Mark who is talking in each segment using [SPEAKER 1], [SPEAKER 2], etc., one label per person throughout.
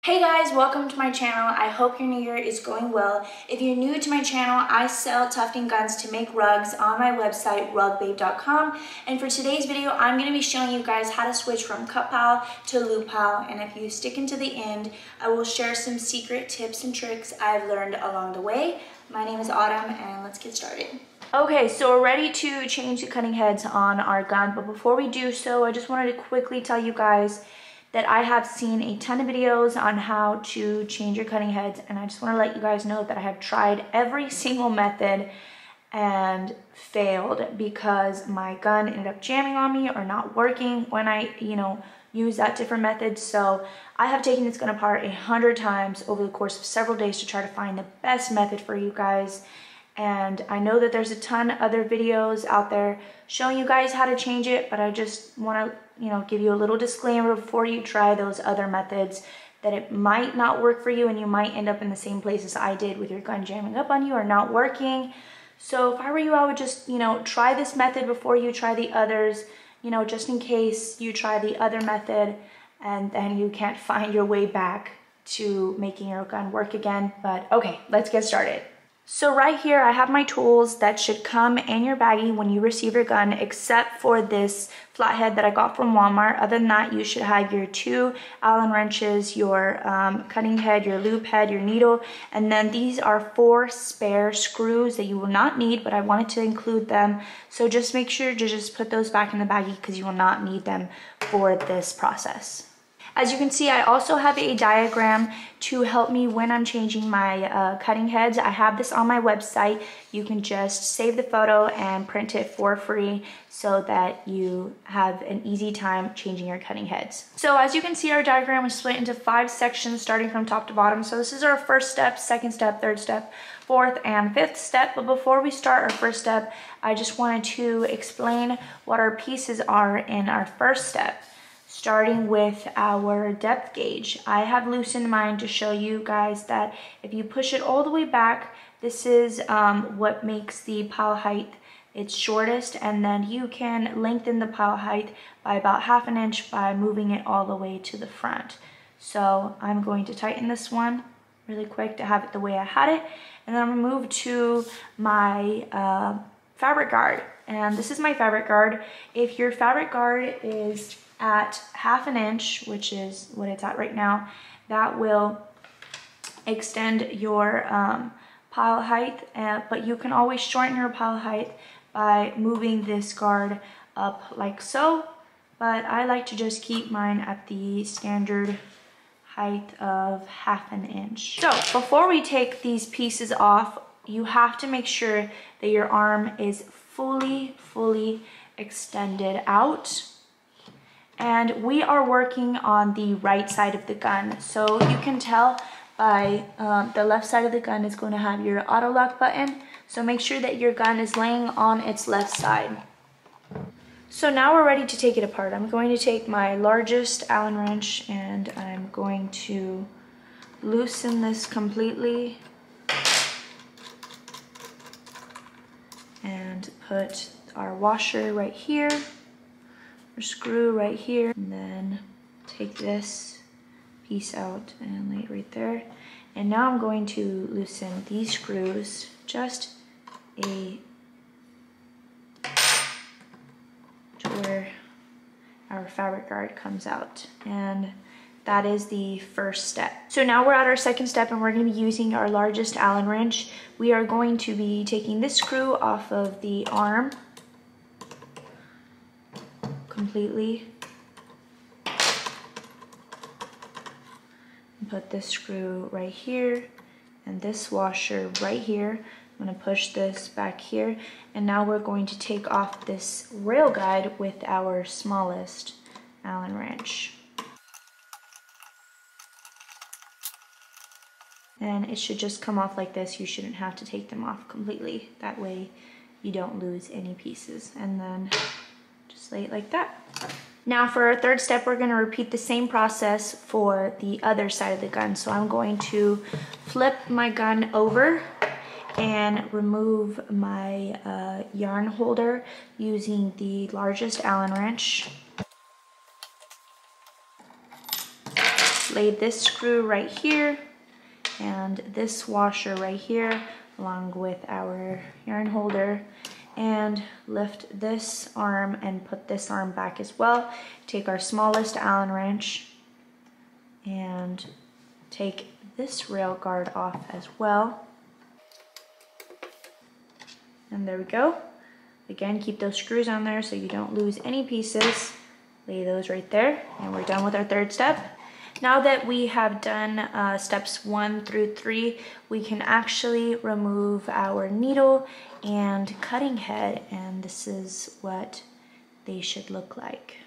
[SPEAKER 1] Hey guys, welcome to my channel. I hope your new year is going well. If you're new to my channel, I sell tufting guns to make rugs on my website, rugbabe.com. And for today's video, I'm going to be showing you guys how to switch from cut pile to loop pile. And if you stick into the end, I will share some secret tips and tricks I've learned along the way. My name is Autumn, and let's get started. Okay, so we're ready to change the cutting heads on our gun. But before we do so, I just wanted to quickly tell you guys that I have seen a ton of videos on how to change your cutting heads, and I just want to let you guys know that I have tried every single method and failed because my gun ended up jamming on me or not working when I, use that different method. So I have taken this gun apart 100 times over the course of several days to try to find the best method for you guys. And I know that there's a ton of other videos out there showing you guys how to change it, but I just want to give you a little disclaimer before you try those other methods that it might not work for you and you might end up in the same place as I did with your gun jamming up on you or not working. So if I were you, I would just, try this method before you try the others, just in case you try the other method and then you can't find your way back to making your gun work again. But okay, let's get started. So right here, I have my tools that should come in your baggie when you receive your gun, except for this flathead that I got from Walmart. Other than that, you should have your 2 Allen wrenches, your cutting head, your loop head, your needle, and then these are 4 spare screws that you will not need, but I wanted to include them. So just make sure to just put those back in the baggie because you will not need them for this process. As you can see, I also have a diagram to help me when I'm changing my cutting heads. I have this on my website. You can just save the photo and print it for free so that you have an easy time changing your cutting heads. So as you can see, our diagram is split into 5 sections starting from top to bottom. So this is our first step, second step, third step, fourth and fifth step. But before we start our first step, I just wanted to explain what our pieces are in our first step. Starting with our depth gauge. I have loosened mine to show you guys that if you push it all the way back, this is what makes the pile height its shortest, and then you can lengthen the pile height by about 1/2 inch by moving it all the way to the front. So I'm going to tighten this one really quick to have it the way I had it, and then I'm gonna move to my fabric guard. And this is my fabric guard. If your fabric guard is at 1/2 inch, which is what it's at right now, that will extend your pile height, but you can always shorten your pile height by moving this guard up like so. But I like to just keep mine at the standard height of 1/2 inch. So before we take these pieces off, you have to make sure that your arm is fully extended out. And we are working on the right side of the gun. So you can tell by the left side of the gun is going to have your auto lock button. So make sure that your gun is laying on its left side. So now we're ready to take it apart. I'm going to take my largest Allen wrench and I'm going to loosen this completely and put our washer right here, our screw right here, and then take this piece out and lay it right there. And now I'm going to loosen these screws just to where our fabric guard comes out. And that is the first step. So now we're at our second step and we're going to be using our largest Allen wrench. We are going to be taking this screw off of the arm completely. And put this screw right here and this washer right here. I'm going to push this back here. And now we're going to take off this rail guide with our smallest Allen wrench. And it should just come off like this. You shouldn't have to take them off completely. That way you don't lose any pieces. And then just lay it like that. Now for our third step, we're going to repeat the same process for the other side of the gun. So I'm going to flip my gun over and remove my yarn holder using the largest Allen wrench. lay this screw right here and this washer right here along with our yarn holder, and lift this arm and put this arm back as well. Take our smallest Allen wrench and take this rail guard off as well. And there we go. Again, keep those screws on there so you don't lose any pieces. Lay those right there, and we're done with our third step. Now that we have done steps 1 through 3, we can actually remove our needle and cutting head, and this is what they should look like.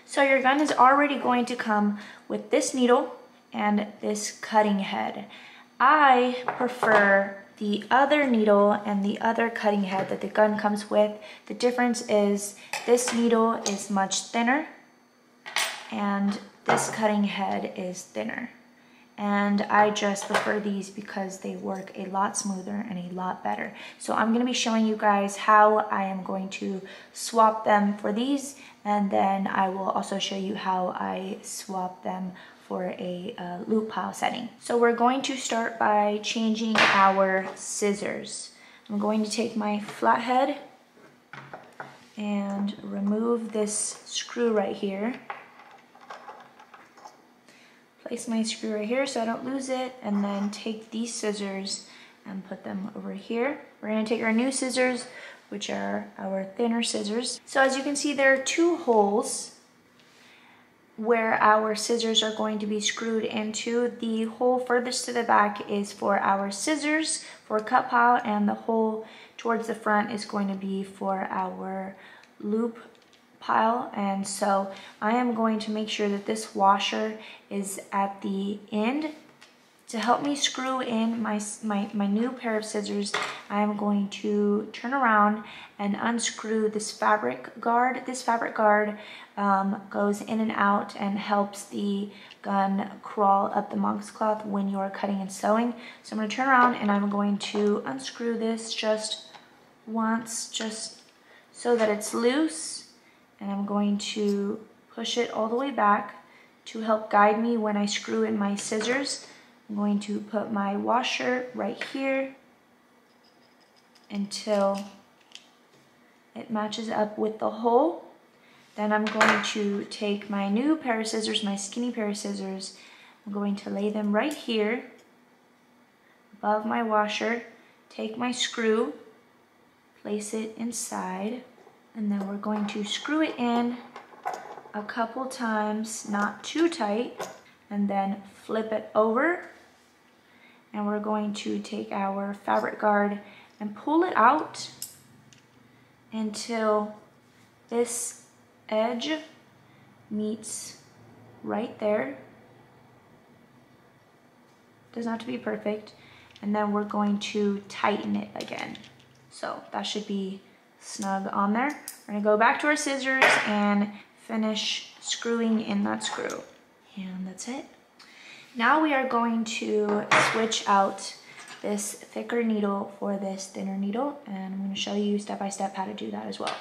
[SPEAKER 1] So your gun is already going to come with this needle and this cutting head. I prefer the other needle and the other cutting head that the gun comes with. The difference is this needle is much thinner and this cutting head is thinner. And I just prefer these because they work a lot smoother and a lot better. So I'm going to be showing you guys how I am going to swap them for these, and then I will also show you how I swap them for a loop pile setting. So we're going to start by changing our scissors. I'm going to take my flathead and remove this screw right here. Place my screw right here so I don't lose it, and then take these scissors and put them over here. We're going to take our new scissors, which are our thinner scissors. So as you can see, there are 2 holes where our scissors are going to be screwed into. The hole furthest to the back is for our scissors for cut pile, and the hole towards the front is going to be for our loop pile. And so I am going to make sure that this washer is at the end. To help me screw in my new pair of scissors, I am going to turn around and unscrew this fabric guard. This fabric guard goes in and out and helps the gun crawl up the monk's cloth when you're cutting and sewing. So I'm going to turn around and I'm going to unscrew this just once, just so that it's loose. And I'm going to push it all the way back to help guide me when I screw in my scissors. I'm going to put my washer right here until it matches up with the hole. Then I'm going to take my new pair of scissors, my skinny pair of scissors. I'm going to lay them right here above my washer. Take my screw, place it inside, and then we're going to screw it in a couple times, not too tight, and then flip it over. And we're going to take our fabric guard and pull it out until this edge meets right there. Doesn't have to be perfect. And then we're going to tighten it again. So that should be snug on there. We're gonna go back to our scissors and finish screwing in that screw. And that's it. Now we are going to switch out this thicker needle for this thinner needle, and I'm going to show you step by step how to do that as well.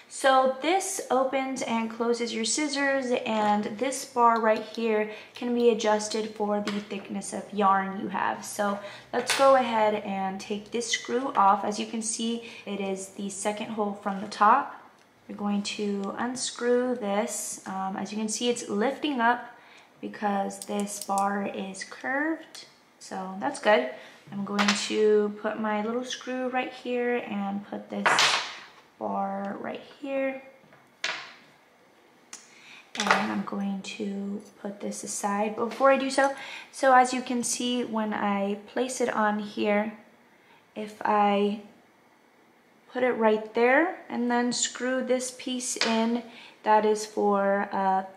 [SPEAKER 1] So this opens and closes your scissors, and this bar right here can be adjusted for the thickness of yarn you have. So let's go ahead and take this screw off. As you can see, it is the second hole from the top. We're going to unscrew this. As you can see, it's lifting up because this bar is curved, so that's good. I'm going to put my little screw right here and put this bar right here, and I'm going to put this aside. But before I do so, as you can see, when I place it on here, if I put it right there and then screw this piece in, that is for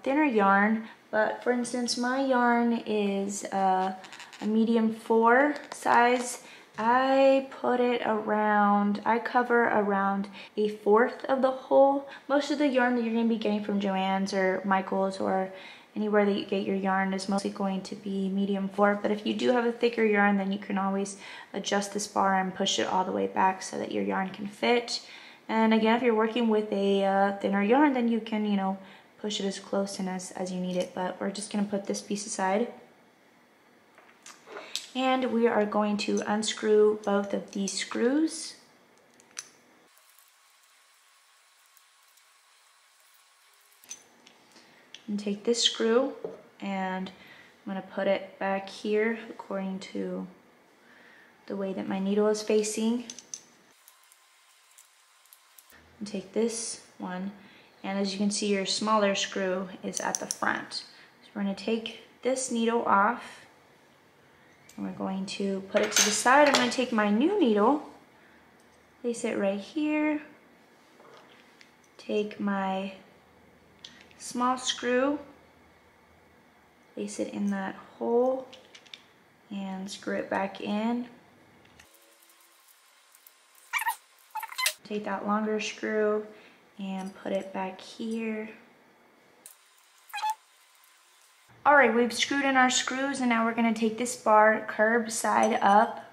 [SPEAKER 1] thinner yarn. But for instance, my yarn is a medium 4 size. I put it around, I cover around 1/4 of the hole. Most of the yarn that you're going to be getting from Joann's or Michael's or anywhere that you get your yarn is mostly going to be medium 4. But if you do have a thicker yarn, then you can always adjust this bar and push it all the way back so that your yarn can fit. And again, if you're working with a thinner yarn, then you can, push it as close in as you need it, but we're just gonna put this piece aside. And we are going to unscrew both of these screws. And take this screw and I'm gonna put it back here according to the way that my needle is facing. And take this one, and as you can see, your smaller screw is at the front. So we're gonna take this needle off and we're going to put it to the side. I'm gonna take my new needle, place it right here, take my small screw, place it in that hole and screw it back in. Take that longer screw and put it back here. All right, we've screwed in our screws and now we're gonna take this bar curb side up.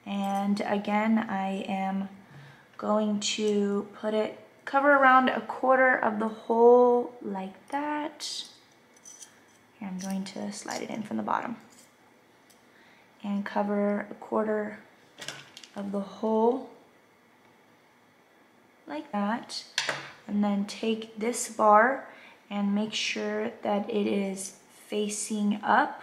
[SPEAKER 1] And again, I am going to put it, cover around 1/4 of the hole like that. Here, I'm going to slide it in from the bottom. And cover 1/4 of the hole like that. And then take this bar and make sure that it is facing up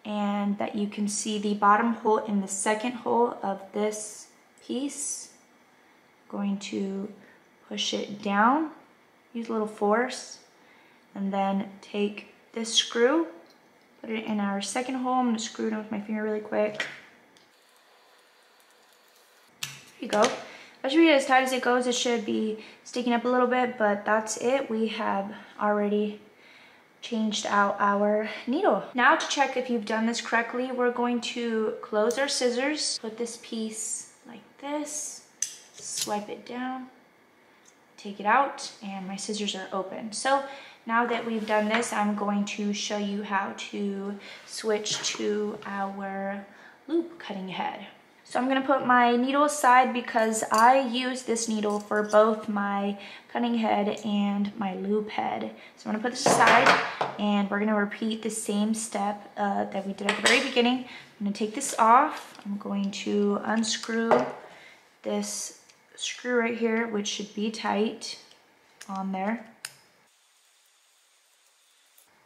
[SPEAKER 1] and that you can see the bottom hole in the second hole of this piece. Going to push it down, use a little force, and then take this screw, put it in our second hole. I'm gonna screw it in with my finger really quick. There you go. That should be as tight as it goes. It should be sticking up a little bit, but that's it. We have already changed out our needle. Now to check if you've done this correctly, we're going to close our scissors, put this piece like this, swipe it down, take it out, and my scissors are open. So now that we've done this, I'm going to show you how to switch to our loop cutting head. So I'm gonna put my needle aside because I use this needle for both my cutting head and my loop head. So I'm gonna put this aside and we're gonna repeat the same step that we did at the very beginning. I'm gonna take this off. I'm going to unscrew this screw right here, which should be tight on there.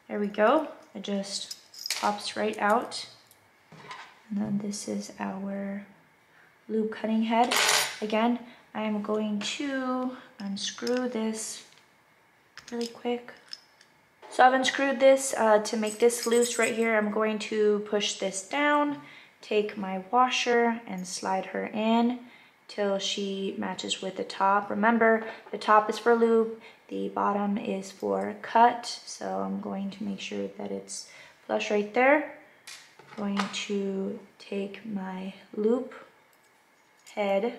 [SPEAKER 1] There we go. It just pops right out. And then this is our loop cutting head. Again, I am going to unscrew this really quick. So I've unscrewed this to make this loose right here. I'm going to push this down, take my washer and slide her in till she matches with the top. Remember, the top is for loop, the bottom is for cut. So I'm going to make sure that it's flush right there. I'm going to take my loop head,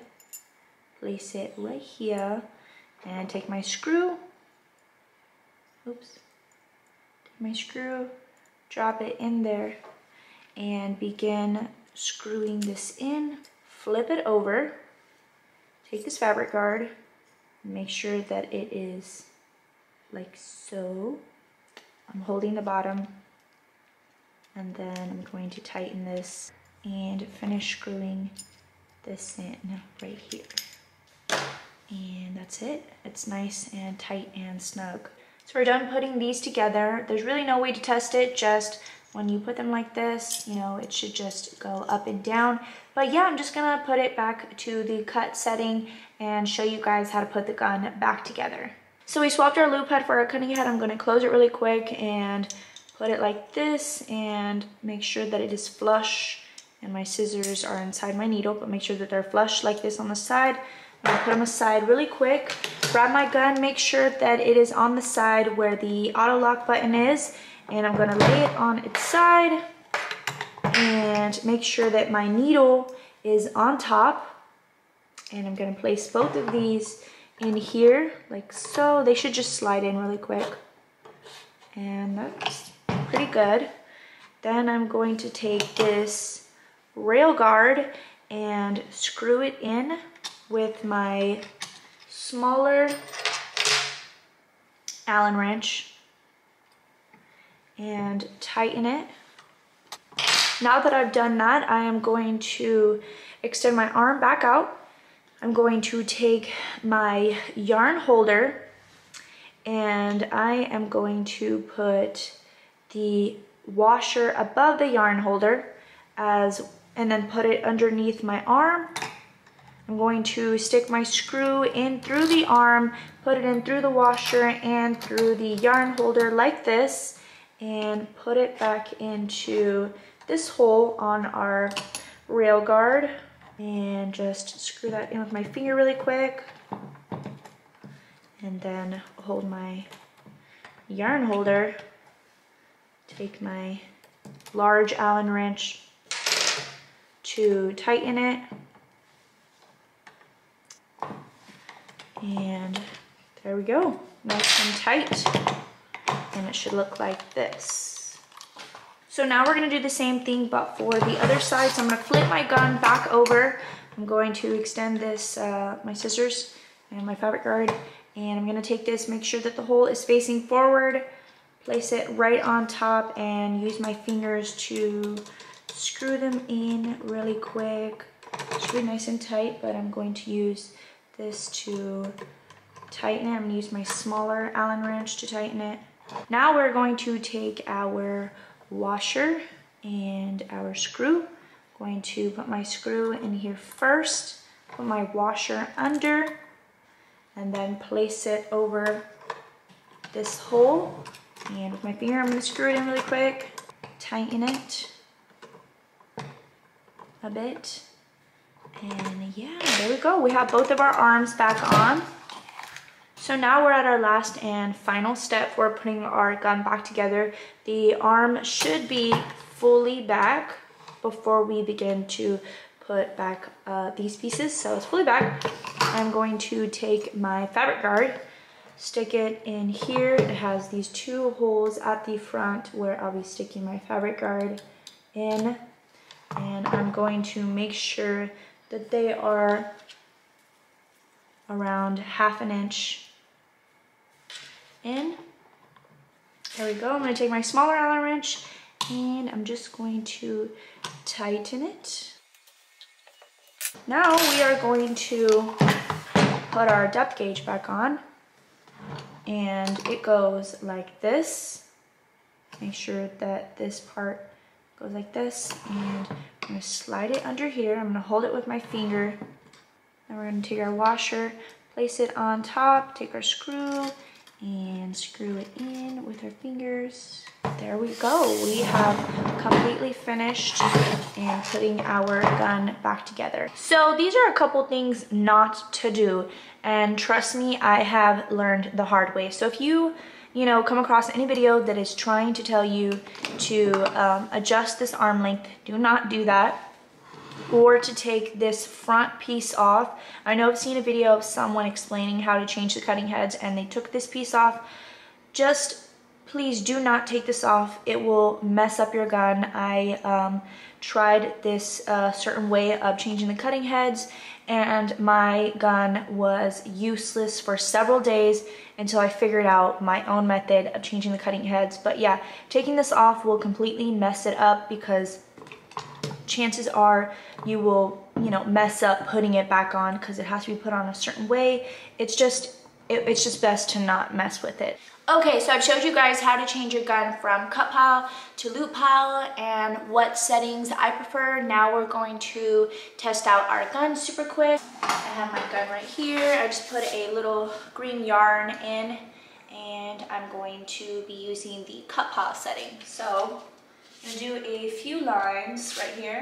[SPEAKER 1] place it right here, and take my screw, take my screw, drop it in there, and begin screwing this in. Flip it over, take this fabric guard, make sure that it is like so. I'm holding the bottom, and then I'm going to tighten this and finish screwing this in right here. And that's it. It's nice and tight and snug. So we're done putting these together. There's really no way to test it, just when you put them like this, you know, it should just go up and down. But yeah, I'm just gonna put it back to the cut setting and show you guys how to put the gun back together. So we swapped our loop head for our cutting head. I'm gonna close it really quick and put it like this and make sure that it is flush and my scissors are inside my needle, but make sure that they're flush like this on the side. I'm gonna put them aside really quick, grab my gun, make sure that it is on the side where the auto lock button is, and I'm gonna lay it on its side and make sure that my needle is on top. And I'm gonna place both of these in here like so. They should just slide in really quick. And that's pretty good. Then I'm going to take this rail guard and screw it in with my smaller Allen wrench and tighten it. Now that I've done that, I am going to extend my arm back out. I'm going to take my yarn holder and I am going to put the washer above the yarn holder and then put it underneath my arm. I'm going to stick my screw in through the arm, put it in through the washer and through the yarn holder like this, and put it back into this hole on our rail guard, and just screw that in with my finger really quick, and then hold my yarn holder, take my large Allen wrench to tighten it, and there we go, nice and tight, and it should look like this. So now we're gonna do the same thing but for the other side. So I'm gonna flip my gun back over. I'm going to extend this, my scissors and my fabric guard, and I'm gonna take this, make sure that the hole is facing forward, place it right on top, and use my fingers to screw them in really quick. Screw nice and tight, but I'm going to use this to tighten it. I'm gonna use my smaller Allen wrench to tighten it. Now we're going to take our washer and our screw. I'm going to put my screw in here first, put my washer under, and then place it over this hole. And with my finger, I'm gonna screw it in really quick, tighten it a bit. And yeah, there we go. We have both of our arms back on. So now we're at our last and final step for putting our gun back together. The arm should be fully back before we begin to put back these pieces. So it's fully back. I'm going to take my fabric guard, stick it in here. It has these two holes at the front where I'll be sticking my fabric guard in. And I'm going to make sure that they are around 1/2 inch in. There we go. I'm going to take my smaller Allen wrench and I'm just going to tighten it. Now we are going to put our depth gauge back on, and it goes like this. Make sure that this part goes like this, and I'm going to slide it under here. I'm going to hold it with my finger. Then we're going to take our washer, place it on top, take our screw, and screw it in with our fingers. There we go. We have completely finished in putting our gun back together. So these are a couple things not to do, and trust me, I have learned the hard way. So if you come across any video that is trying to tell you to adjust this arm length, do not do that. Or to take this front piece off. I know I've seen a video of someone explaining how to change the cutting heads and they took this piece off. Just please do not take this off. It will mess up your gun. I tried this certain way of changing the cutting heads, and my gun was useless for several days until I figured out my own method of changing the cutting heads. But yeah, taking this off will completely mess it up, because chances are you will, mess up putting it back on, because it has to be put on a certain way. It's just best to not mess with it. Okay, so I've showed you guys how to change your gun from cut pile to loop pile and what settings I prefer. Now we're going to test out our gun super quick. I have my gun right here. I just put a little green yarn in, and I'm going to be using the cut pile setting. So I'm gonna do a few lines right here.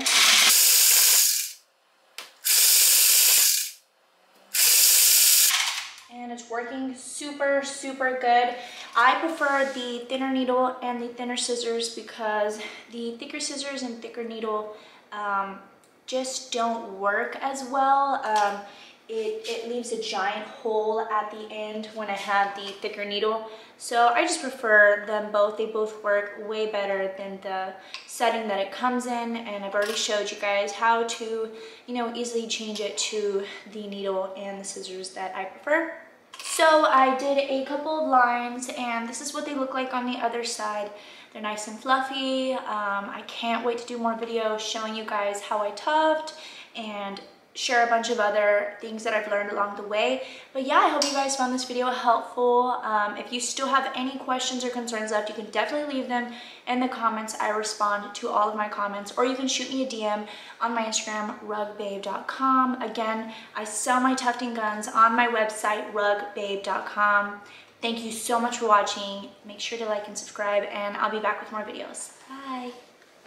[SPEAKER 1] And it's working super, super good. I prefer the thinner needle and the thinner scissors, because the thicker scissors and thicker needle just don't work as well. It leaves a giant hole at the end when I have the thicker needle. So I just prefer them both. They both work way better than the setting that it comes in. And I've already showed you guys how to, easily change it to the needle and the scissors that I prefer. So I did a couple of lines, and this is what they look like on the other side. They're nice and fluffy. I can't wait to do more videos showing you guys how I tuft and share a bunch of other things that I've learned along the way. But yeah, I hope you guys found this video helpful. If you still have any questions or concerns left, you can definitely leave them in the comments. I respond to all of my comments, or you can shoot me a DM on my Instagram, rugbabe.com. Again, I sell my tufting guns on my website, rugbabe.com. Thank you so much for watching. Make sure to like and subscribe, and I'll be back with more videos. Bye.